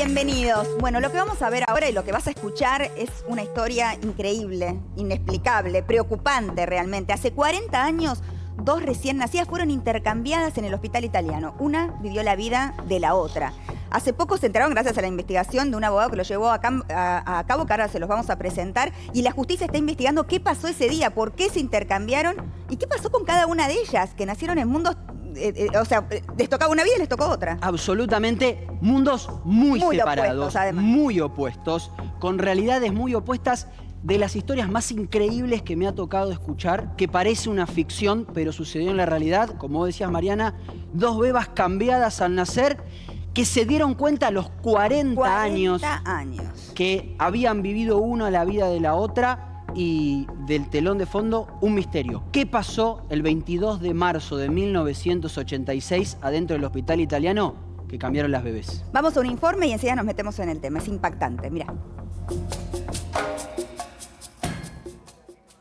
Bienvenidos. Bueno, lo que vamos a ver ahora y lo que vas a escuchar es una historia increíble, inexplicable, preocupante realmente. Hace 40 años, dos recién nacidas fueron intercambiadas en el hospital italiano. Una vivió la vida de la otra. Hace poco se enteraron gracias a la investigación de un abogado que lo llevó a cabo, que ahora se los vamos a presentar, y la justicia está investigando qué pasó ese día, por qué se intercambiaron y qué pasó con cada una de ellas, que nacieron en mundos, o sea, les tocaba una vida y les tocó otra. Absolutamente mundos muy separados, opuestos, además. Muy opuestos, con realidades muy opuestas. De las historias más increíbles que me ha tocado escuchar, que parece una ficción, pero sucedió en la realidad, como decías, Mariana, dos bebas cambiadas al nacer, que se dieron cuenta a los 40 años que habían vivido una la vida de la otra, y del telón de fondo un misterio. ¿Qué pasó el 22 de marzo de 1986 adentro del hospital italiano que cambiaron las bebés? Vamos a un informe y enseguida nos metemos en el tema. Es impactante, mirá.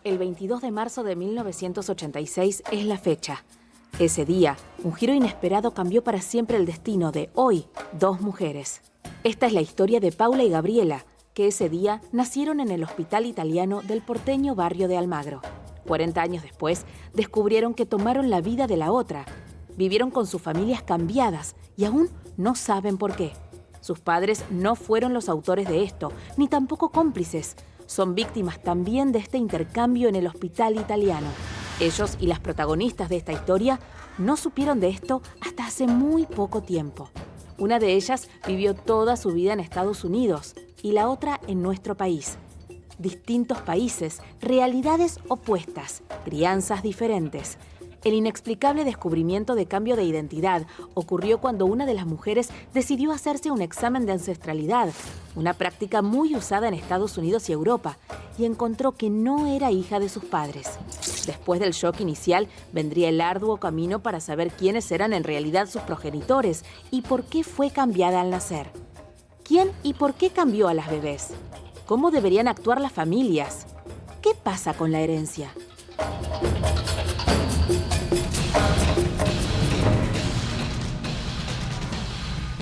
El 22 de marzo de 1986 es la fecha. Ese día, un giro inesperado cambió para siempre el destino de hoy, dos mujeres. Esta es la historia de Paula y Gabriela, que ese día nacieron en el hospital italiano del porteño barrio de Almagro. 40 años después, descubrieron que tomaron la vida de la otra. Vivieron con sus familias cambiadas y aún no saben por qué. Sus padres no fueron los autores de esto, ni tampoco cómplices. Son víctimas también de este intercambio en el hospital italiano. Ellos y las protagonistas de esta historia no supieron de esto hasta hace muy poco tiempo. Una de ellas vivió toda su vida en Estados Unidos y la otra en nuestro país. Distintos países, realidades opuestas, crianzas diferentes. El inexplicable descubrimiento de cambio de identidad ocurrió cuando una de las mujeres decidió hacerse un examen de ancestralidad, una práctica muy usada en Estados Unidos y Europa, y encontró que no era hija de sus padres. Después del shock inicial, vendría el arduo camino para saber quiénes eran en realidad sus progenitores y por qué fue cambiada al nacer. ¿Quién y por qué cambió a las bebés? ¿Cómo deberían actuar las familias? ¿Qué pasa con la herencia?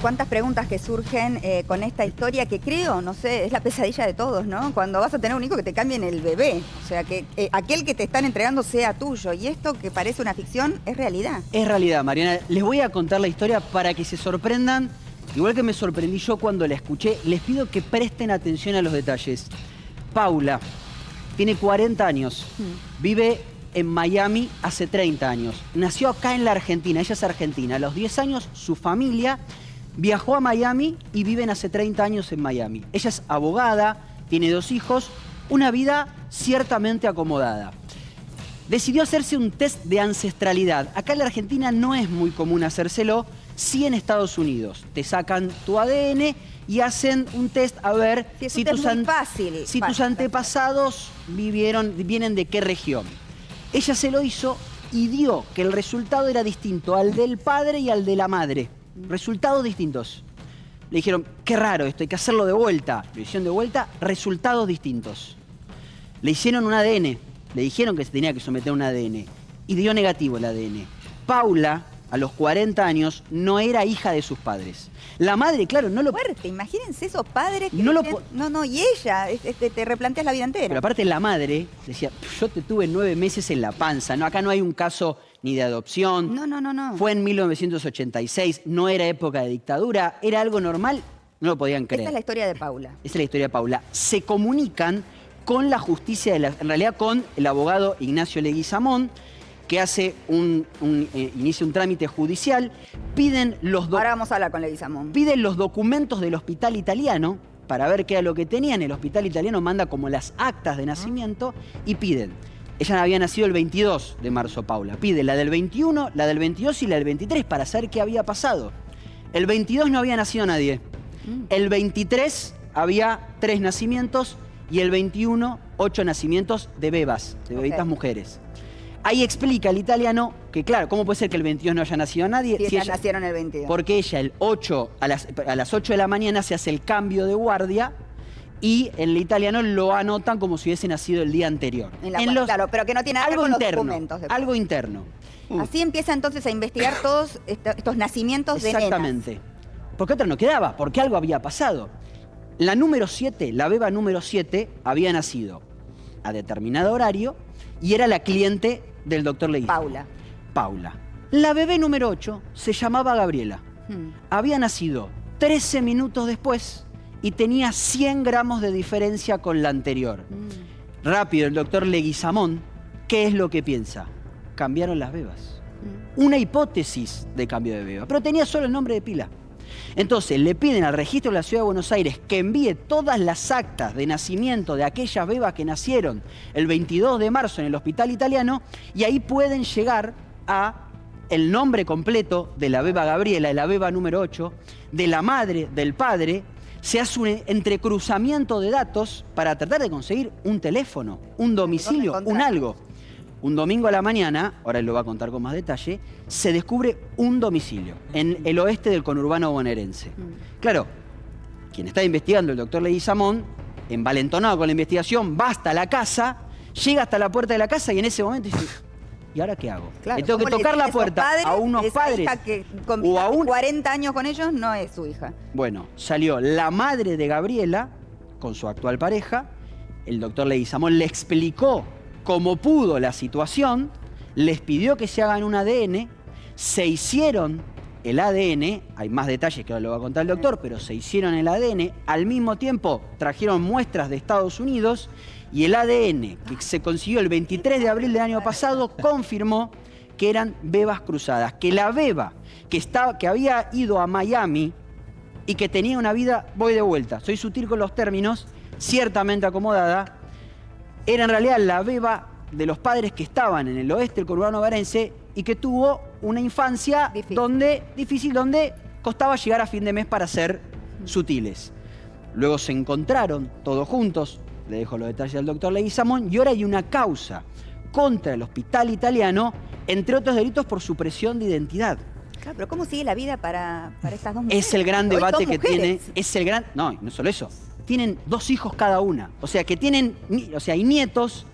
Cuántas preguntas que surgen con esta historia que creo, no sé, es la pesadilla de todos, ¿no? Cuando vas a tener un hijo que te cambien el bebé, o sea, que aquel que te están entregando sea tuyo, y esto que parece una ficción es realidad. Es realidad, Mariana. Les voy a contar la historia para que se sorprendan, igual que me sorprendí yo cuando la escuché. Les pido que presten atención a los detalles. Paula tiene 40 años, vive en Miami hace 30 años, nació acá en la Argentina, ella es argentina. A los 10 años su familia viajó a Miami y viven hace 30 años en Miami. Ella es abogada, tiene 2 hijos, una vida ciertamente acomodada. Decidió hacerse un test de ancestralidad. Acá en la Argentina no es muy común hacérselo, sí en Estados Unidos. Te sacan tu ADN y hacen un test a ver si tus antepasados vienen de qué región. Ella se lo hizo y dio que el resultado era distinto al del padre y al de la madre. Resultados distintos. Le dijeron, qué raro esto, hay que hacerlo de vuelta. Lo hicieron de vuelta, resultados distintos. Le hicieron un ADN, le dijeron que se tenía que someter a un ADN y dio negativo el ADN. Paula, a los 40 años, no era hija de sus padres. La madre, claro, no lo... Fuerte, imagínense esos padres que no dicen, no, y ella, te replanteas la vida entera. Pero aparte la madre decía, yo te tuve 9 meses en la panza, no, acá no hay un caso ni de adopción. No. Fue en 1986, no era época de dictadura, era algo normal, no lo podían creer. Esta es la historia de Paula. Esa es la historia de Paula. Se comunican con la justicia, en realidad con el abogado Ignacio Leguizamón, que hace inicia un trámite judicial, Ahora vamos a hablar con Leguizamón. Piden los documentos del hospital italiano para ver qué era lo que tenían. El hospital italiano manda como las actas de nacimiento y piden. Ella había nacido el 22 de marzo, Paula. Pide la del 21, la del 22 y la del 23 para saber qué había pasado. El 22 no había nacido nadie. El 23 había 3 nacimientos y el 21, 8 nacimientos de bebas, de bebitas mujeres. Ahí explica el italiano que, claro, ¿cómo puede ser que el 22 no haya nacido nadie? Si ellas nacieron el 22. Porque ella el 8, a las 8 de la mañana se hace el cambio de guardia y en el italiano lo anotan como si hubiese nacido el día anterior. Claro, pero que no tiene nada que ver con los documentos. Algo interno. Así empieza entonces a investigar todos estos nacimientos de nenas. Exactamente. porque otra no quedaba, porque algo había pasado. La número 7, la beba número 7, había nacido a determinado horario y era la cliente del doctor Leguizamón. Paula. La bebé número 8 se llamaba Gabriela. Había nacido 13 minutos después y tenía 100 gramos de diferencia con la anterior. Rápido, el doctor Leguizamón, ¿qué es lo que piensa? Cambiaron las bebas. Una hipótesis de cambio de beba, pero tenía solo el nombre de pila. Entonces le piden al registro de la Ciudad de Buenos Aires que envíe todas las actas de nacimiento de aquellas bebas que nacieron el 22 de marzo en el Hospital Italiano y ahí pueden llegar a el nombre completo de la beba Gabriela, de la beba número 8, de la madre, del padre. Se hace un entrecruzamiento de datos para tratar de conseguir un teléfono, un domicilio, un algo. Un domingo a la mañana, ahora él lo va a contar con más detalle, se descubre un domicilio en el oeste del conurbano bonaerense. Claro, quien está investigando, el doctor Leguizamón, envalentonado con la investigación, va hasta la casa, llega hasta la puerta de la casa y en ese momento dice, ¿y ahora qué hago? Claro, le tengo que tocar la puerta a unos padres. Hija que convive hace 40 años con ellos no es su hija. Bueno, salió la madre de Gabriela con su actual pareja, el doctor Leguizamón le explicó como pudo la situación, les pidió que se hagan un ADN, se hicieron el ADN, hay más detalles que ahora lo va a contar el doctor, pero se hicieron el ADN, al mismo tiempo trajeron muestras de Estados Unidos y el ADN que se consiguió el 23 de abril del año pasado confirmó que eran bebas cruzadas, que la beba que había ido a Miami y que tenía una vida, voy de vuelta, soy sutil con los términos, ciertamente acomodada, era en realidad la beba de los padres que estaban en el oeste del conurbano bonaerense y que tuvo una infancia difícil, donde costaba llegar a fin de mes para ser sutiles. Luego se encontraron todos juntos, le dejo los detalles al doctor Leguizamón, y ahora hay una causa contra el Hospital Italiano, entre otros delitos por supresión de identidad. Claro, pero ¿cómo sigue la vida para estas dos mujeres? Es el gran debate que tiene, mujeres. no solo eso, tienen 2 hijos cada una, o sea que tienen, hay nietos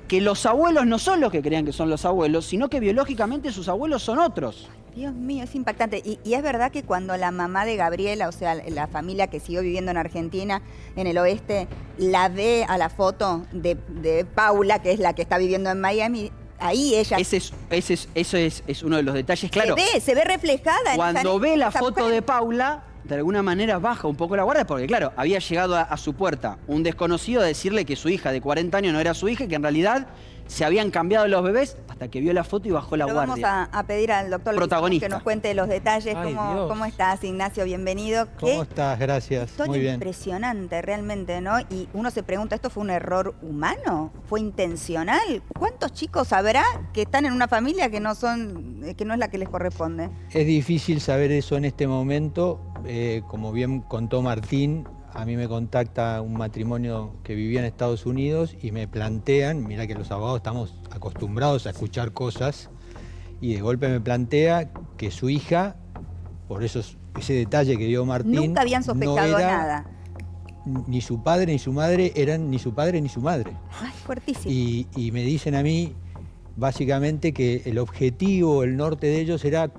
que los abuelos no son los que crean que son los abuelos, sino que biológicamente sus abuelos son otros. Dios mío, es impactante. Y es verdad que cuando la mamá de Gabriela, o sea, la familia que siguió viviendo en Argentina, en el oeste, la ve a la foto de Paula, que es la que está viviendo en Miami, ahí ella... Eso es uno de los detalles, claro. Se ve reflejada. Cuando ve la foto de Paula, de alguna manera baja un poco la guardia, porque claro, había llegado a su puerta un desconocido a decirle que su hija de 40 años no era su hija y que en realidad se habían cambiado los bebés hasta que vio la foto y bajó la guardia. Vamos a pedir al doctor protagonista que nos cuente los detalles. ¿Cómo estás, Ignacio? Bienvenido. ¿Cómo estás? Gracias. Historia muy bien. Impresionante, realmente, ¿no? Y uno se pregunta, ¿esto fue un error humano? ¿Fue intencional? ¿Cuántos chicos habrá que están en una familia que no es la que les corresponde? Es difícil saber eso en este momento. Como bien contó Martín, a mí me contacta un matrimonio que vivía en Estados Unidos y me plantean, mira que los abogados estamos acostumbrados a escuchar cosas, y de golpe me plantea que su hija, por ese detalle que dio Martín, nunca habían sospechado nada. Ni su padre ni su madre eran ni su padre ni su madre. Ay, fuertísimo. Y me dicen a mí, básicamente, que el objetivo, el norte de ellos era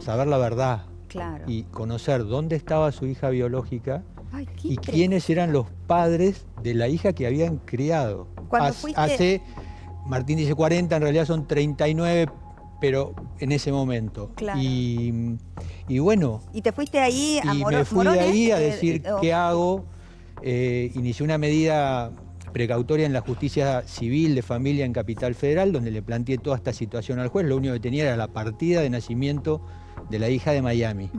saber la verdad. Claro. Y conocer dónde estaba su hija biológica. Ay, y quiénes eran los padres de la hija que habían criado. Martín dice 40, en realidad son 39, pero en ese momento. Claro. Y bueno. ¿Y te fuiste ahí a Y me fui de ahí a decir qué hago. Inicié una medida precautoria en la justicia civil de familia en Capital Federal, donde le planteé toda esta situación al juez. Lo único que tenía era la partida de nacimiento de la hija de Miami.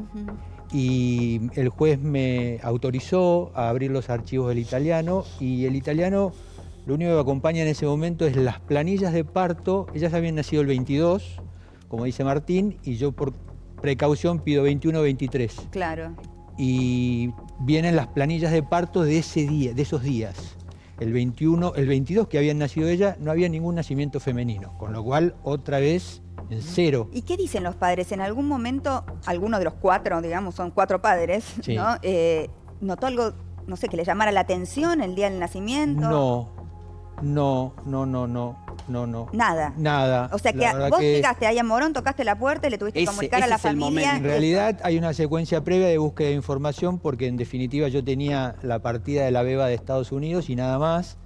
Y el juez me autorizó a abrir los archivos del italiano, y el italiano lo único que acompaña en ese momento es las planillas de parto. Ellas habían nacido el 22, como dice Martín, y yo por precaución pido 21-23. Claro. Y vienen las planillas de parto de ese día, de esos días. El 22 que habían nacido ella, no había ningún nacimiento femenino, con lo cual otra vez en cero. ¿Y qué dicen los padres? En algún momento, alguno de los 4, digamos, son 4 padres, sí, ¿no? ¿Notó algo, no sé, que le llamara la atención el día del nacimiento? No. no. Nada. Nada. O sea que vos llegaste ahí a Morón, tocaste la puerta y le tuviste que comunicar a la familia. En realidad hay una secuencia previa de búsqueda de información porque en definitiva yo tenía la partida de la beba de Estados Unidos y nada más.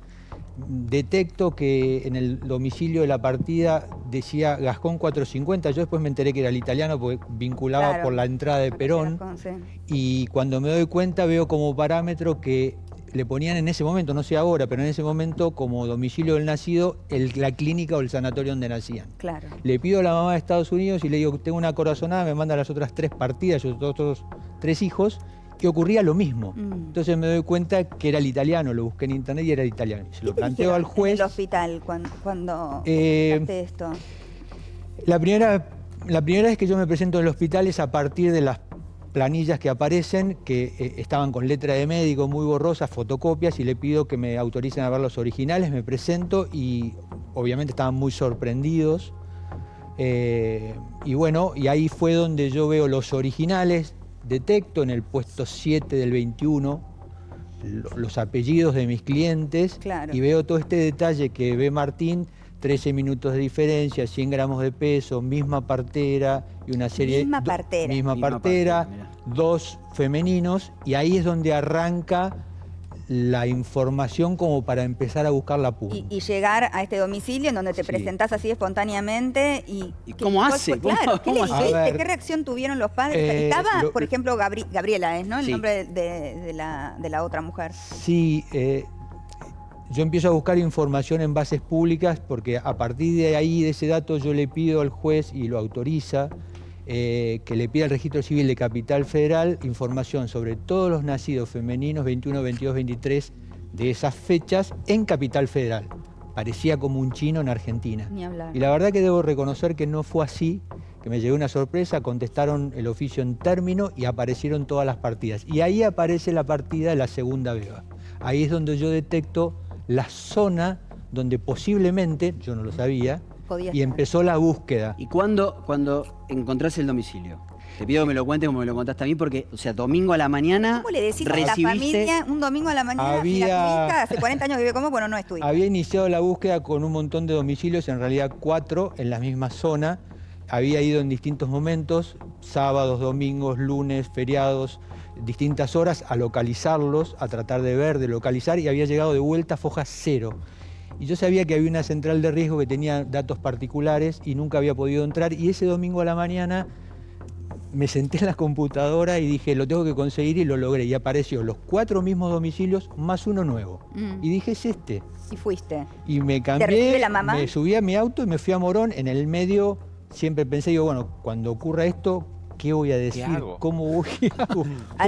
Detecto que en el domicilio de la partida decía Gascón 450, yo después me enteré que era el italiano porque vinculaba por la entrada de Perón. Gascón, sí. Y cuando me doy cuenta veo como parámetro que le ponían en ese momento, no sé ahora, pero en ese momento como domicilio del nacido la clínica o el sanatorio donde nacían. Claro. Le pido a la mamá de Estados Unidos y le digo, tengo una corazonada, me manda las otras 3 partidas, los otros 3 hijos, y ocurría lo mismo. Entonces me doy cuenta que era el italiano, lo busqué en internet y era el italiano. Se lo planteo al juez. ¿En el hospital cuando contaste esto? La primera vez que yo me presento en el hospital es a partir de las planillas que aparecen, que estaban con letra de médico muy borrosas, fotocopias, y le pido que me autoricen a ver los originales, me presento y obviamente estaban muy sorprendidos. Y bueno, y ahí fue donde yo veo los originales, detecto en el puesto 7 del 21 los apellidos de mis clientes, claro, y veo todo este detalle que ve Martín, 13 minutos de diferencia, 100 gramos de peso, misma partera y una serie... Misma partera. 2 femeninos, y ahí es donde arranca la información como para empezar a buscar la punta. Y llegar a este domicilio en donde te presentás así espontáneamente y... ¿Cómo hace? Claro, ¿qué le dijiste? ¿Qué reacción tuvieron los padres? Estaba, por ejemplo, Gabriela, ¿no? El nombre de la otra mujer. Sí, yo empiezo a buscar información en bases públicas porque a partir de ahí, de ese dato, yo le pido al juez y lo autoriza, que le pida al Registro Civil de Capital Federal información sobre todos los nacidos femeninos 21, 22, 23 de esas fechas en Capital Federal. Parecía como un chino en Argentina. Ni hablar. Y la verdad que debo reconocer que no fue así, que me llegó una sorpresa, contestaron el oficio en término y aparecieron todas las partidas. Y ahí aparece la partida de la segunda beba. Ahí es donde yo detecto la zona donde posiblemente, yo no lo sabía, y empezó la búsqueda. ¿Y cuándo encontrás el domicilio? Te pido que me lo cuentes como me lo contaste a mí, porque, o sea, domingo a la mañana. ¿Cómo le decís a la familia un domingo a la mañana? Mira, tu hija hace 40 años vive como, bueno, no es tu hija. Había iniciado la búsqueda con un montón de domicilios, en realidad 4 en la misma zona. Había ido en distintos momentos, sábados, domingos, lunes, feriados, distintas horas, a localizarlos, a tratar de ver, de localizar, y había llegado de vuelta a foja 0. Y yo sabía que había una central de riesgo que tenía datos particulares y nunca había podido entrar. Y ese domingo a la mañana me senté en la computadora y dije, lo tengo que conseguir, y lo logré. Y apareció los 4 mismos domicilios más uno nuevo. Y dije, es este. Y fuiste. Y me cambié, ¿Te recibe la mamá? Me subí a mi auto y me fui a Morón. En el medio siempre pensé, digo, bueno, cuando ocurra esto, ¿qué voy a decir? ¿Cómo voy a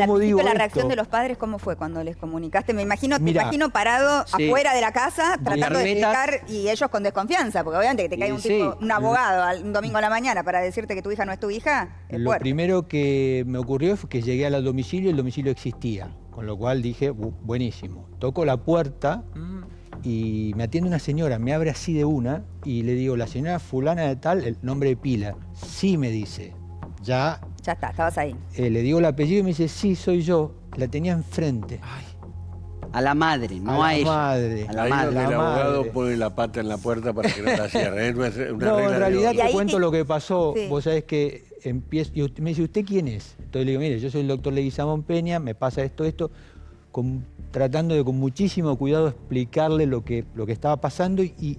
¿Cómo digo la esto? reacción de los padres, ¿cómo fue cuando les comunicaste? Me imagino, te imagino parado afuera de la casa, tratando de explicar, y ellos con desconfianza, porque obviamente que te cae un abogado un domingo a la mañana para decirte que tu hija no es tu hija, es Lo fuerte. primero que me ocurrió fue que llegué al domicilio y el domicilio existía, con lo cual dije, buenísimo. Toco la puerta y me atiende una señora, me abre así de una, y le digo, la señora fulana de tal, el nombre de pila. Sí, me dice. Ya está, estabas ahí. Le digo el apellido y me dice, sí, soy yo. La tenía enfrente. Ay. A la madre, no a ella. Madre. A la ahí madre. donde el abogado pone la pata en la puerta para que no la cierre. No, en realidad te cuento lo que pasó. Sí. Vos sabés que empiezo, y me dice, ¿usted quién es? Entonces le digo, mire, yo soy el doctor Leguizamón Peña, me pasa esto, tratando de con muchísimo cuidado explicarle lo que estaba pasando, y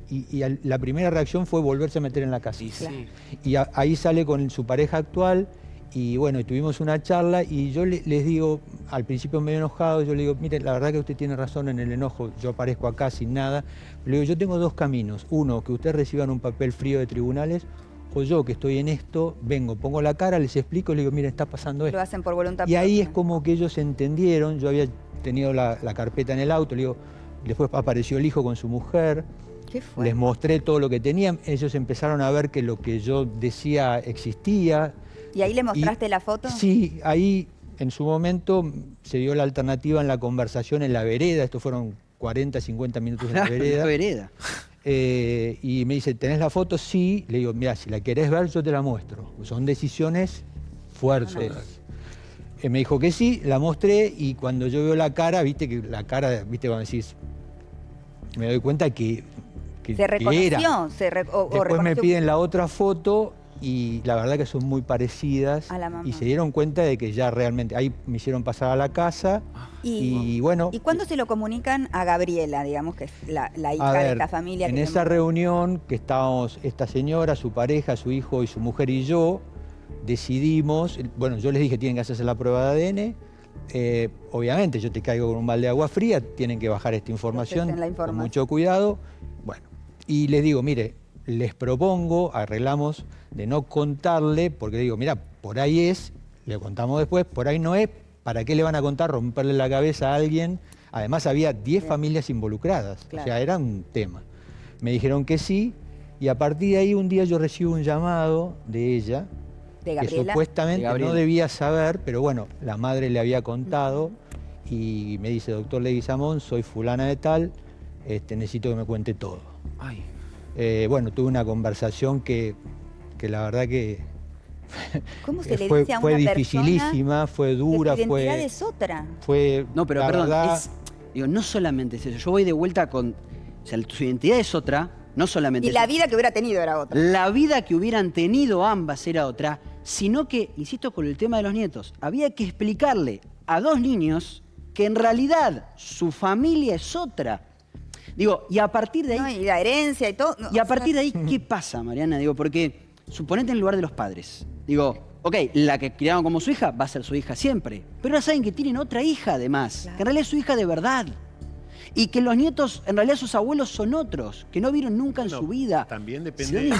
la primera reacción fue volverse a meter en la casa. Sí. Y ahí sale con su pareja actual, y bueno, tuvimos una charla, y yo les digo, al principio medio enojado, yo le digo, mire, la verdad que usted tiene razón en el enojo, yo aparezco acá sin nada. Le digo, yo tengo 2 caminos. Uno, que ustedes reciban un papel frío de tribunales, o yo, que estoy en esto, vengo, pongo la cara, les explico, les digo, mire, está pasando esto. Lo hacen por voluntad Y ahí propia. es como que ellos entendieron. Yo había tenido la carpeta en el auto, le digo, después apareció el hijo con su mujer. ¿Qué fue? Les mostré todo lo que tenían, ellos empezaron a ver que lo que yo decía existía. ¿Y ahí le mostraste la foto? Sí, ahí en su momento se dio la alternativa en la conversación en la vereda, estos fueron 40, 50 minutos en la vereda. La vereda. Y me dice, ¿tenés la foto? Sí. Le digo, mira, si la querés ver, yo te la muestro. Son decisiones fuertes. Me dijo que sí, la mostré, y cuando yo veo la cara, viste cuando decís, me doy cuenta que Se reconoció, Después me piden la otra foto y la verdad que son muy parecidas. A la mamá. Y se dieron cuenta de que ya realmente, ahí me hicieron pasar a la casa y bueno. ¿Y cuándo se lo comunican a Gabriela, digamos, que es la hija de esta familia? En esa reunión que estábamos esta señora, su pareja, su hijo y su mujer y yo, decidimos, bueno, yo les dije tienen que hacerse la prueba de ADN. Obviamente yo te caigo con un balde de agua fría, tienen que bajar esta información con mucho cuidado. Bueno, y les digo, mire, les propongo, arreglamos de no contarle, porque digo, mira, por ahí es, le contamos después, por ahí no es, ¿para qué le van a contar, romperle la cabeza a alguien? Además había 10 familias involucradas, o sea, era un tema. Me dijeron que sí, y a partir de ahí un día yo recibo un llamado de ella, que supuestamente no debía saber, pero bueno, la madre le había contado y me dice, doctor Leguizamón, soy fulana de tal, necesito que me cuente todo. Ay. Bueno, tuve una conversación que la verdad que ¿cómo se le dice a una fue dificilísima, fue dura, que su identidad es otra? No, pero perdón, digo, no solamente es eso, yo voy de vuelta con, o sea, su identidad es otra, no solamente y la vida que hubiera tenido era otra. La vida que hubieran tenido ambas era otra, sino que, insisto con el tema de los nietos, había que explicarle a 2 niños que en realidad su familia es otra. Digo, y a partir de ahí... No, y la herencia y todo. Y a partir de ahí, ¿qué pasa, Mariana? Digo, porque suponete en el lugar de los padres. Digo, ok, la que criaron como su hija va a ser su hija siempre. Pero ahora saben que tienen otra hija además, que en realidad es su hija de verdad. Y que los nietos, en realidad sus abuelos son otros, que no vieron nunca en su vida. También depende de la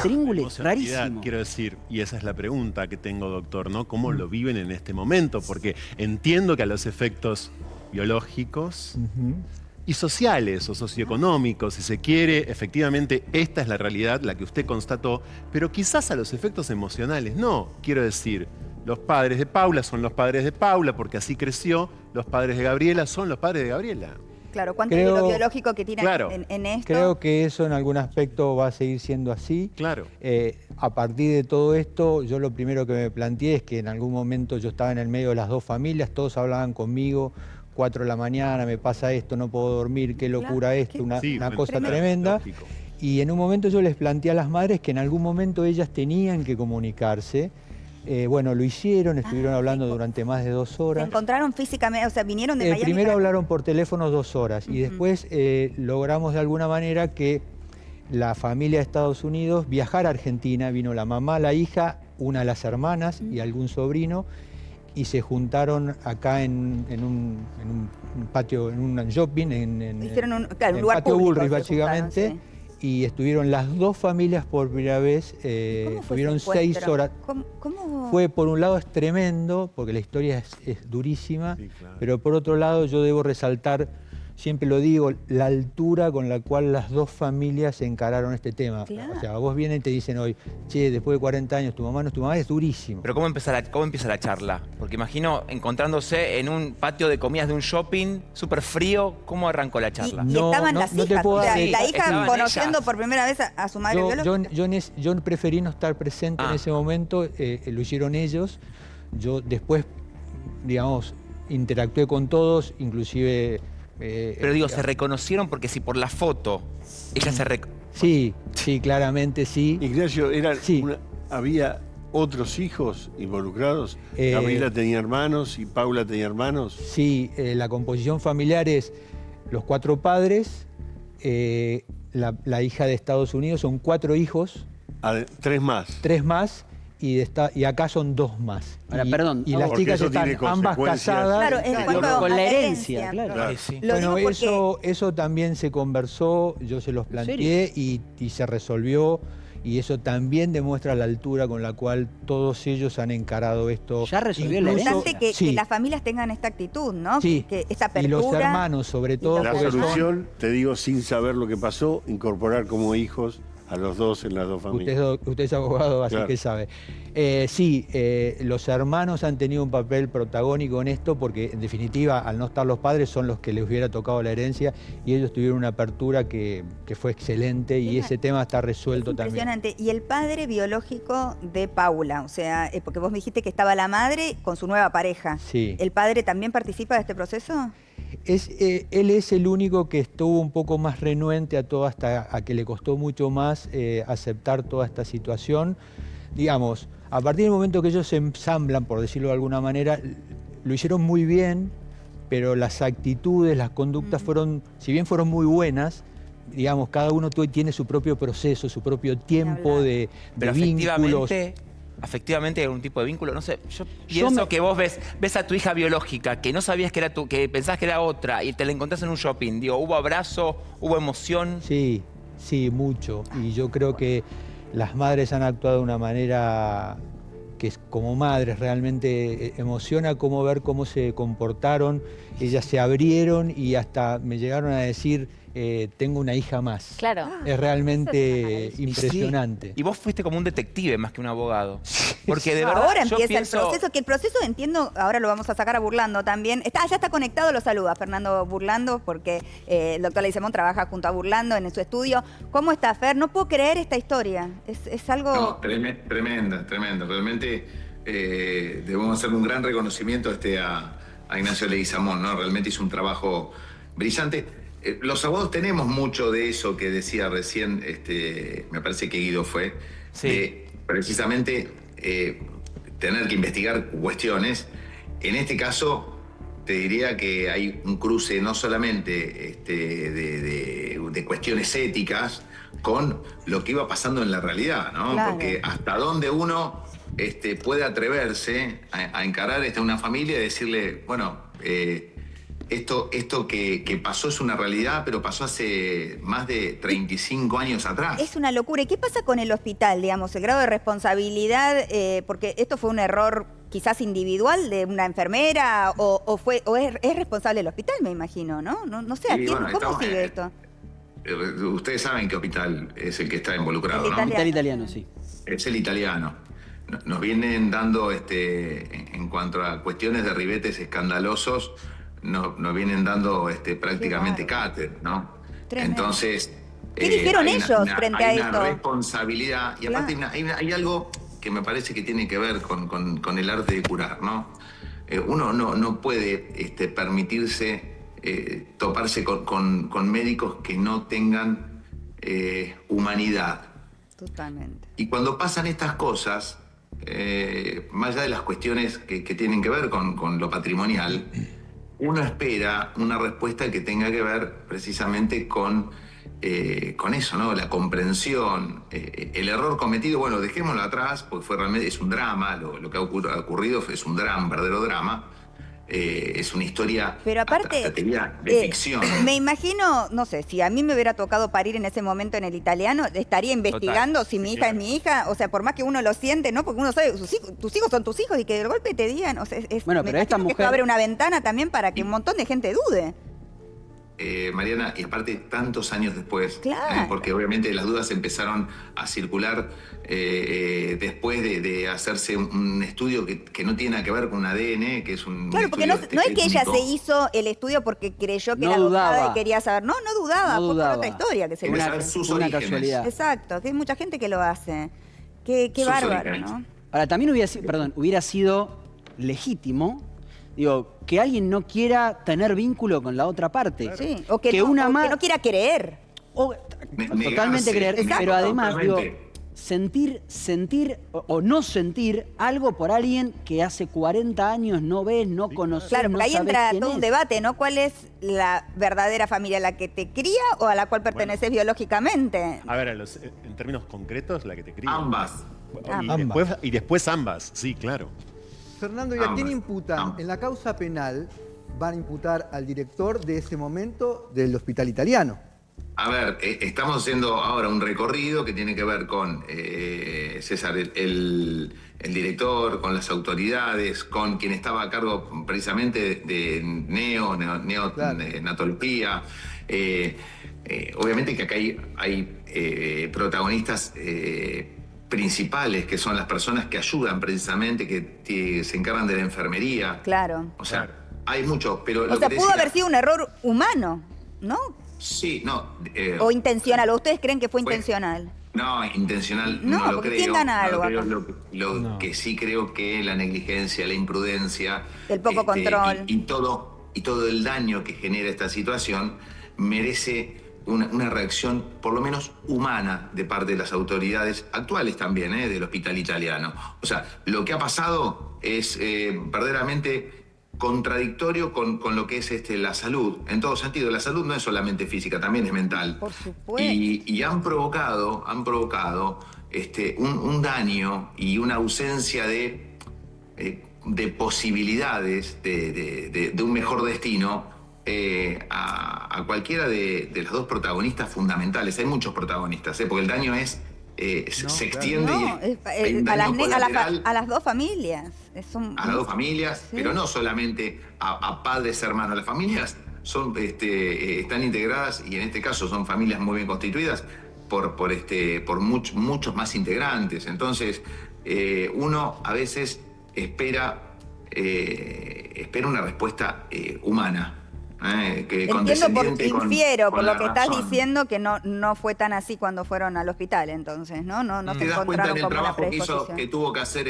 rarísimo. Quiero decir, y esa es la pregunta que tengo, doctor, ¿no? ¿Cómo lo viven en este momento? Porque entiendo que a los efectos biológicos y sociales o socioeconómicos, si se quiere, efectivamente esta es la realidad, la que usted constató, pero quizás a los efectos emocionales no. Quiero decir, los padres de Paula son los padres de Paula porque así creció, los padres de Gabriela son los padres de Gabriela. Claro, ¿cuánto es lo biológico que tiene en esto? Creo que eso en algún aspecto va a seguir siendo así. Claro. A partir de todo esto, yo lo primero que me planteé es que en algún momento yo estaba en el medio de las 2 familias, todos hablaban conmigo, 4 de la mañana, me pasa esto, no puedo dormir, qué locura esto, una cosa tremenda. Lógico. Y en un momento yo les planteé a las madres que en algún momento ellas tenían que comunicarse. Bueno, lo hicieron, estuvieron hablando durante más de 2 horas. ¿Se encontraron físicamente? O sea, vinieron de Miami. Primero hablaron por teléfono 2 horas y después logramos de alguna manera que la familia de Estados Unidos viajara a Argentina. Vino la mamá, la hija, una de las hermanas y algún sobrino y se juntaron acá en un patio, en un shopping, hicieron un lugar patio público, Bullrich básicamente. Y estuvieron las 2 familias por primera vez, estuvieron 6 horas. ¿Cómo? Fue, por un lado, es tremendo, porque la historia es durísima, pero por otro lado yo debo resaltar, siempre lo digo, la altura con la cual las 2 familias encararon este tema. Claro. O sea, vos vienes y te dicen hoy, che, después de 40 años tu mamá no es tu mamá, es durísimo. Pero ¿cómo empieza la charla? Porque imagino encontrándose en un patio de comidas de un shopping súper frío, ¿cómo arrancó la charla? Y estaban las hijas, la hija conociendo ellas por primera vez a su madre biológica. Yo preferí no estar presente en ese momento, lo hicieron ellos. Yo después, digamos, interactué con todos, inclusive... Pero digo, ¿se reconocieron? Porque si por la foto ella se Sí, claramente sí. Ignacio, ¿había otros hijos involucrados? ¿Gabriela tenía hermanos y Paula tenía hermanos? Sí, la composición familiar es los 4 padres, la hija de Estados Unidos, son 4 hijos. 3 más. 3 más. Y acá son 2 más. Ahora, perdón. Y las chicas están ambas casadas. Claro, en cuanto con a la herencia, claro. Bueno, eso también se conversó, yo se los planteé y se resolvió. Y eso también demuestra la altura con la cual todos ellos han encarado esto. Ya resolvió la herencia. Es importante que las familias tengan esta actitud, ¿no? Sí. Que esta apertura. Y los hermanos, sobre todo. La solución, te digo, sin saber lo que pasó, incorporar como hijos a los 2 en las 2 familias. Usted es abogado, así que sabe. Los hermanos han tenido un papel protagónico en esto porque, en definitiva, al no estar los padres, son los que les hubiera tocado la herencia y ellos tuvieron una apertura que fue excelente y ese tema está resuelto también. Impresionante. ¿Y el padre biológico de Paula? O sea, porque vos me dijiste que estaba la madre con su nueva pareja. Sí. ¿El padre también participa de este proceso? Él es el único que estuvo un poco más renuente a que le costó mucho más aceptar toda esta situación. Digamos, a partir del momento que ellos se ensamblan, por decirlo de alguna manera, lo hicieron muy bien, pero las actitudes, las conductas fueron, si bien fueron muy buenas, digamos, cada uno tiene su propio proceso, su propio tiempo de vínculos. Afectivamente hay algún tipo de vínculo, no sé, yo pienso que vos ves a tu hija biológica, que no sabías que era que pensabas que era otra, y te la encontrás en un shopping, digo, ¿hubo abrazo, hubo emoción? Sí, mucho, y yo creo que las madres han actuado de una manera que como madres realmente emociona ver cómo se comportaron, ellas se abrieron y hasta me llegaron a decir, tengo una hija más. Claro. Es realmente impresionante. Sí. Y vos fuiste como un detective más que un abogado. Porque de verdad ahora empieza el proceso, que el proceso, entiendo, ahora lo vamos a sacar a Burlando también. Ya está conectado, lo saluda Fernando Burlando, porque el doctor Leguizamón trabaja junto a Burlando en su estudio. ¿Cómo está, Fer? No puedo creer esta historia. Es algo... No, tremenda. Realmente debemos hacer un gran reconocimiento a Ignacio Leguizamón, ¿no? Realmente hizo un trabajo brillante. Los abogados tenemos mucho de eso que decía recién, me parece que Guido fue, de precisamente tener que investigar cuestiones. En este caso, te diría que hay un cruce no solamente de cuestiones éticas con lo que iba pasando en la realidad, ¿no? Claro. Porque hasta dónde uno puede atreverse a encarar una familia y decirle, bueno, esto que pasó es una realidad, pero pasó hace más de 35 años atrás. Es una locura. ¿Y qué pasa con el hospital, digamos, el grado de responsabilidad? Porque esto fue un error quizás individual de una enfermera o es responsable el hospital, me imagino, ¿no? No sé, Sí, bueno, ¿cómo sigue esto? Ustedes saben qué hospital es el que está involucrado, El ¿no? Hospital italiano, sí. Es el italiano. Nos vienen dando, en cuanto a cuestiones de ribetes escandalosos, nos vienen dando prácticamente cátedra, ¿no? Tremendo. Entonces... ¿Qué dijeron ellos frente a esto? Hay una responsabilidad, y aparte hay algo que me parece que tiene que ver con el arte de curar, ¿no? Uno no puede permitirse toparse con médicos que no tengan humanidad. Totalmente. Y cuando pasan estas cosas, más allá de las cuestiones que tienen que ver con lo patrimonial, uno espera una respuesta que tenga que ver precisamente con eso, ¿no? La comprensión, el error cometido, bueno, dejémoslo atrás, porque realmente es un drama, lo que ha ocurrido es un verdadero drama. Es una historia, pero aparte, hasta de ficción. Me imagino, no sé, si a mí me hubiera tocado parir en ese momento en el italiano, estaría investigando si mi hija es mi hija, o sea, por más que uno lo siente, ¿no? Porque uno sabe, tus hijos son tus hijos y que de golpe te digan, o sea, bueno, pero esta mujer... esto abre una ventana también para que un montón de gente dude. Mariana, y aparte tantos años después, claro. Porque obviamente las dudas empezaron a circular después de hacerse un estudio que no tiene nada que ver con un ADN, que es un... Claro, porque no es que ella se hizo el estudio porque creyó que era dotada y quería saber. No dudaba, fue por otra historia que se le hace. Una casualidad. Exacto, que hay mucha gente que lo hace. Qué bárbaro, ¿no? Ahora, también hubiera sido legítimo, digo, que alguien no quiera tener vínculo con la otra parte. Claro. Sí, o que no quiera creer. Totalmente creer. Exacto. Pero además, digo, sentir o no sentir algo por alguien que hace 40 años no ves, no conoces. Claro, porque ahí entra todo un debate, ¿no? ¿Cuál es la verdadera familia, la que te cría o a la cual perteneces biológicamente? A ver, en términos concretos, la que te cría. Ambas. Y después ambas, sí, claro. Fernando, ¿y a quién imputan? En la causa penal van a imputar al director de ese momento del hospital italiano. A ver, estamos haciendo ahora un recorrido que tiene que ver con César, el director, con las autoridades, con quien estaba a cargo precisamente de neonatología. Obviamente que acá hay protagonistas principales, que son las personas que ayudan precisamente, que se encargan de la enfermería. Claro. O sea, hay mucho, pero... O sea, pudo haber sido un error humano, ¿no? Sí, no. O intencional, ¿o ustedes creen que fue intencional? No, intencional no lo creo. ¿Quién gana algo acá? Lo que sí creo que la negligencia, la imprudencia... El poco control. Y y todo el daño que genera esta situación merece una reacción por lo menos humana de parte de las autoridades actuales también, del hospital italiano. O sea, lo que ha pasado es verdaderamente contradictorio con lo que es la salud. En todo sentido, la salud no es solamente física, también es mental. Por supuesto. Y han provocado un daño y una ausencia de posibilidades de un mejor destino a cualquiera de las dos protagonistas fundamentales. Hay muchos protagonistas, porque el daño se extiende a las dos familias. A las dos familias, sí. Pero no solamente a padres, hermanos. Las familias están integradas, y en este caso son familias muy bien constituidas por muchos más integrantes. Entonces, uno a veces espera una respuesta humana. Infiero por lo que estás diciendo que no fue tan así cuando fueron al hospital, entonces, ¿no? No te das cuenta del trabajo que tuvo que hacer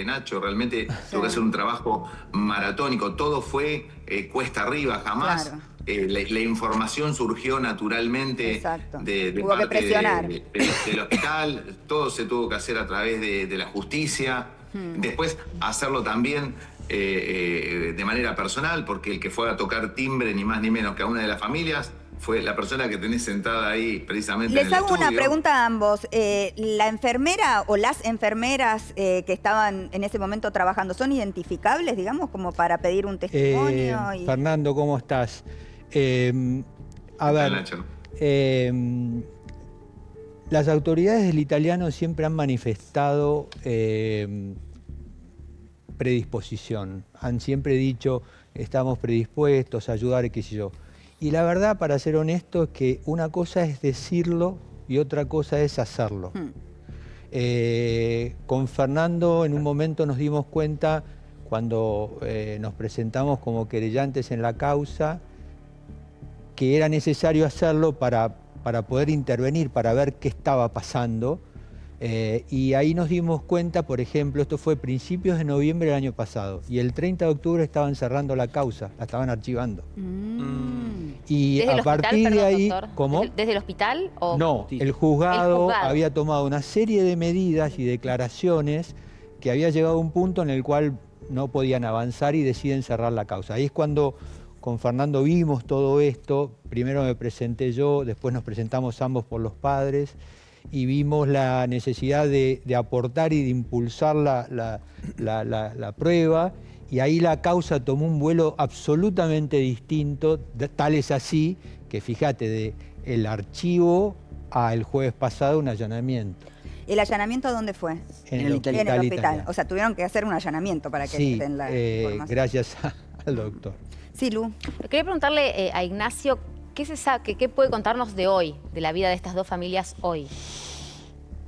Nacho. Realmente tuvo que hacer un trabajo maratónico. Todo fue cuesta arriba, jamás. Claro. La información surgió naturalmente de parte del hospital. Todo se tuvo que hacer a través de la justicia. Después hacerlo también de manera personal, porque el que fue a tocar timbre ni más ni menos que a una de las familias fue la persona que tenés sentada ahí precisamente en el estudio. Les hago una pregunta a ambos. ¿La enfermera o las enfermeras que estaban en ese momento trabajando son identificables, digamos, como para pedir un testimonio? Fernando, ¿cómo estás? A ver, Nacho. Las autoridades del italiano siempre han manifestado predisposición. Han siempre dicho, estamos predispuestos a ayudar, qué sé yo. Y la verdad, para ser honesto, es que una cosa es decirlo y otra cosa es hacerlo. Con Fernando en un momento nos dimos cuenta, cuando nos presentamos como querellantes en la causa, que era necesario hacerlo para poder intervenir, para ver qué estaba pasando. Y ahí nos dimos cuenta, por ejemplo, esto fue principios de noviembre del año pasado, y el 30 de octubre estaban cerrando la causa, la estaban archivando. Y a partir de ahí, ¿cómo? ¿Desde el hospital? ¿O? No, el juzgado había tomado una serie de medidas y declaraciones que había llegado a un punto en el cual no podían avanzar y deciden cerrar la causa. Ahí es cuando con Fernando vimos todo esto. Primero me presenté yo, después nos presentamos ambos por los padres, y vimos la necesidad de aportar y de impulsar la prueba, y ahí la causa tomó un vuelo absolutamente distinto, tal es así que, fíjate, del archivo al jueves pasado un allanamiento. ¿El allanamiento dónde fue? En el hospital. Italiano. O sea, tuvieron que hacer un allanamiento para que den la información. Gracias al doctor. Sí, Lu. Quería preguntarle a Ignacio, ¿qué puede contarnos de hoy, de la vida de estas dos familias hoy?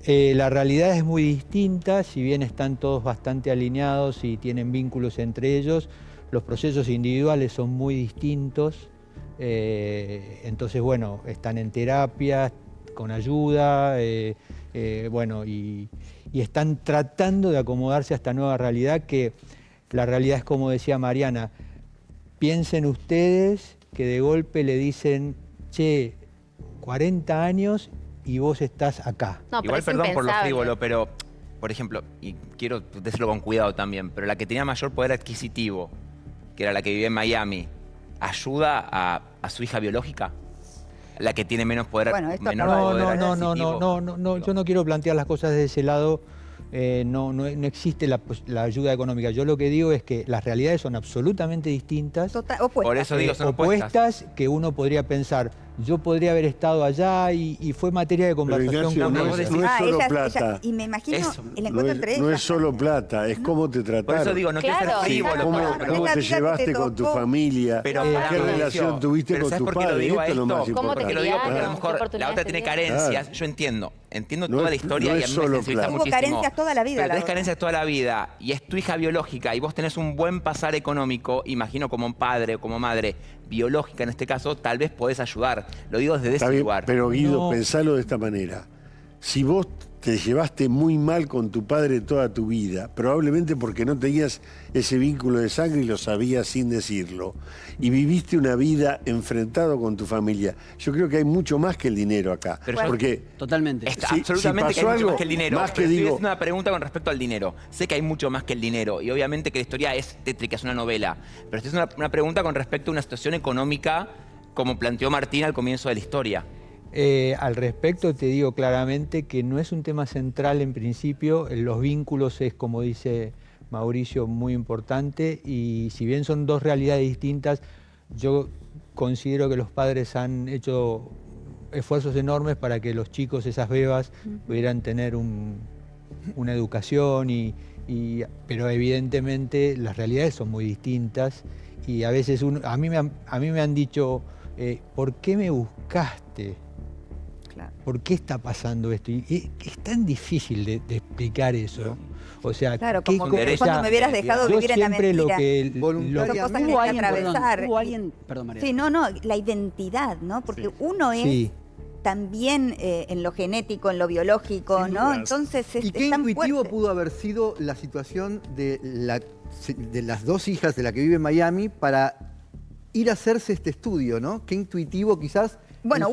La realidad es muy distinta, si bien están todos bastante alineados y tienen vínculos entre ellos, los procesos individuales son muy distintos. Entonces, bueno, están en terapia, con ayuda, y están tratando de acomodarse a esta nueva realidad, que la realidad es, como decía Mariana, piensen ustedes que de golpe le dicen, che, 40 años y vos estás acá. No, igual, perdón por lo frívolo, pero, por ejemplo, y quiero decirlo con cuidado también, pero la que tenía mayor poder adquisitivo, que era la que vivía en Miami, ¿ayuda a su hija biológica? La que tiene menos poder adquisitivo. No, yo no quiero plantear las cosas de ese lado. No existe la ayuda económica. Yo lo que digo es que las realidades son absolutamente distintas. Opuestas. Por eso digo, son opuestas, que uno podría pensar, yo podría haber estado allá, y fue materia de conversación. Ignacio, no es solo plata. Y me imagino el encuentro entre ellas. No es solo plata, es cómo te trataron. Por eso digo, no quiero ser frívolo. ¿Cómo te llevaste con tu familia? ¿Qué relación tuviste con tu padre? Esto es lo más importante. Te lo digo porque a lo mejor la otra tiene carencias. Yo entiendo toda la historia, y a mí me sensibiliza muchísimo. Tuvo carencias toda la vida. Pero tenés carencias toda la vida, y es tu hija biológica, y vos tenés un buen pasar económico, imagino, como padre o como madre biológica en este caso, tal vez podés ayudar. Lo digo desde ese lugar. Pero Guido, pensalo de esta manera. si vos te llevaste muy mal con tu padre toda tu vida, probablemente porque no tenías ese vínculo de sangre y lo sabías sin decirlo, y viviste una vida enfrentado con tu familia. Yo creo que hay mucho más que el dinero acá. Pero porque totalmente. Absolutamente si que hay pasó mucho algo, más que el dinero. más que Pero estoy digo, haciendo una pregunta con respecto al dinero. Sé que hay mucho más que el dinero y obviamente que la historia es tétrica, es una novela. Pero estoy haciendo una pregunta con respecto a una situación económica como planteó Martín al comienzo de la historia. Al respecto te digo claramente que no es un tema central en principio, los vínculos es, como dice Mauricio, muy importante, y si bien son dos realidades distintas, yo considero que los padres han hecho esfuerzos enormes para que los chicos, esas bebas, pudieran tener una educación, pero evidentemente las realidades son muy distintas, y a veces a mí me han dicho, ¿por qué me buscaste? ¿Por qué está pasando esto? Y es tan difícil de explicar eso. O sea, claro, como cuando me hubieras dejado vivir en la mentira. Son cosas que hay que atravesar. Perdón, María. Sí, no, la identidad, ¿no? Porque uno es también en lo genético, en lo biológico, ¿no? Entonces ¿Y qué intuitivo pudo haber sido la situación de las dos hijas de la que vive en Miami para ir a hacerse este estudio, ¿no? Qué intuitivo quizás. Bueno,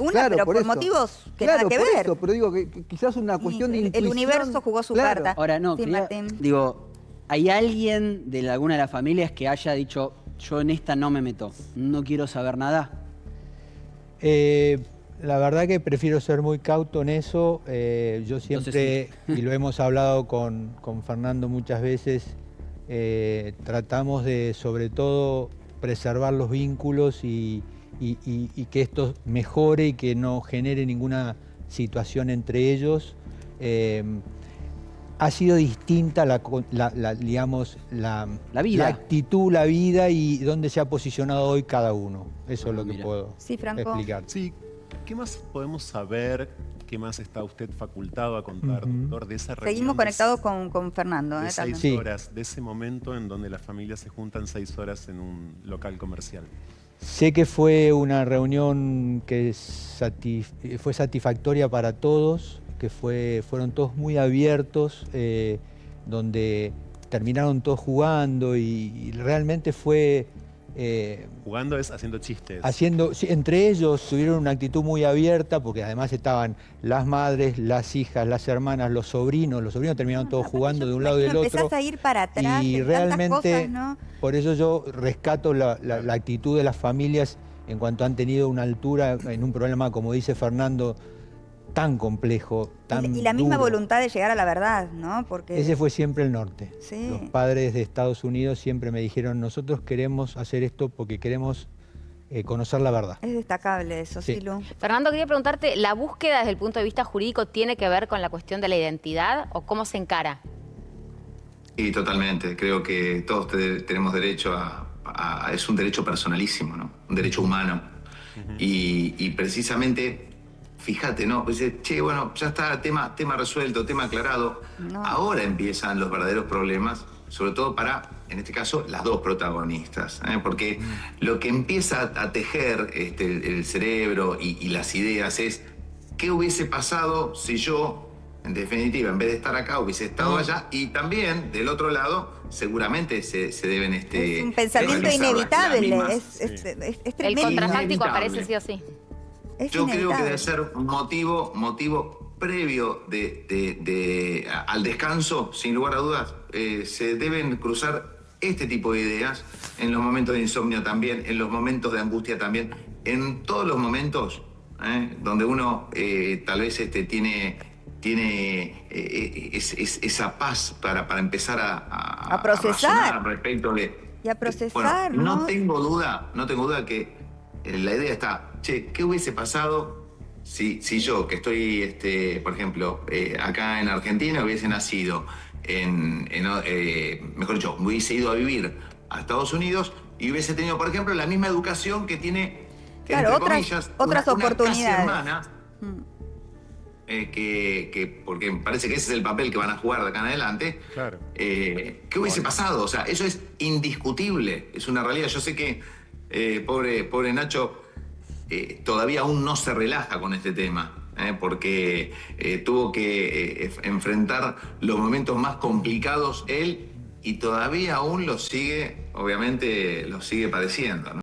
claro, pero por motivos que nada que ver. Eso, pero digo que quizás una cuestión de intuición. El universo jugó su carta. Ahora no, ¿hay alguien de alguna de las familias que haya dicho, yo en esta no me meto, no quiero saber nada? La verdad que prefiero ser muy cauto en eso. Yo siempre, y lo hemos hablado con Fernando muchas veces, tratamos de, sobre todo, preservar los vínculos y que esto mejore y que no genere ninguna situación entre ellos. Ha sido distinta digamos, la vida. La actitud, la vida y dónde se ha posicionado hoy cada uno. Eso es lo que puedo explicar. Sí, ¿qué más podemos saber? ¿Qué más está usted facultado a contar, doctor, de esa reunión? Seguimos conectados con Fernando. De 6 también. horas, de ese momento en donde las familias se juntan 6 horas en un local comercial. Sé que fue una reunión que fue satisfactoria para todos, que fueron todos muy abiertos, donde terminaron todos jugando y realmente fue... Jugando es haciendo chistes. Entre ellos tuvieron una actitud muy abierta, porque además estaban las madres, las hijas, las hermanas, los sobrinos terminaron todos jugando de un lado y del otro. Empezás a ir para atrás y en realmente, cosas, ¿no? por eso yo rescato la actitud de las familias en cuanto han tenido una altura en un problema, como dice Fernando, tan complejo, tan y la misma duro. voluntad de llegar a la verdad, ¿no? Porque ese fue siempre el norte. Sí. Los padres de Estados Unidos siempre me dijeron, nosotros queremos hacer esto porque queremos conocer la verdad. Es destacable eso, sí, Lu. Fernando, quería preguntarte, ¿la búsqueda desde el punto de vista jurídico tiene que ver con la cuestión de la identidad o cómo se encara? Y totalmente, creo que todos tenemos derecho es un derecho personalísimo, ¿no? Un derecho humano. Y precisamente... Fíjate, ¿no? Pues dice, che, bueno, ya está, tema resuelto, tema aclarado. No. Ahora empiezan los verdaderos problemas, sobre todo para, en este caso, las dos protagonistas. Porque lo que empieza a tejer el cerebro y las ideas es, ¿qué hubiese pasado si yo, en definitiva, en vez de estar acá, hubiese estado allá? Y también, del otro lado, seguramente se deben... es un pensamiento inevitable, es tremendo. El contrafáctico aparece sí o sí. Yo creo que debe ser un motivo previo al descanso, sin lugar a dudas. Se deben cruzar este tipo de ideas en los momentos de insomnio también, en los momentos de angustia también, en todos los momentos donde uno tal vez tiene esa paz para empezar a procesar al respecto de... Y a procesar, bueno, no tengo duda que la idea está... Che, ¿qué hubiese pasado si yo, que estoy, por ejemplo, acá en Argentina, hubiese nacido mejor dicho, hubiese ido a vivir a Estados Unidos y hubiese tenido, por ejemplo, la misma educación que tiene, claro, entre comillas, otras oportunidades. Una casi hermana, porque me parece que ese es el papel que van a jugar de acá en adelante. Claro. ¿Qué hubiese pasado? O sea, eso es indiscutible, es una realidad. Yo sé que pobre Nacho... todavía aún no se relaja con este tema. porque tuvo que enfrentar los momentos más complicados él y todavía aún los sigue, obviamente, los sigue padeciendo, ¿no?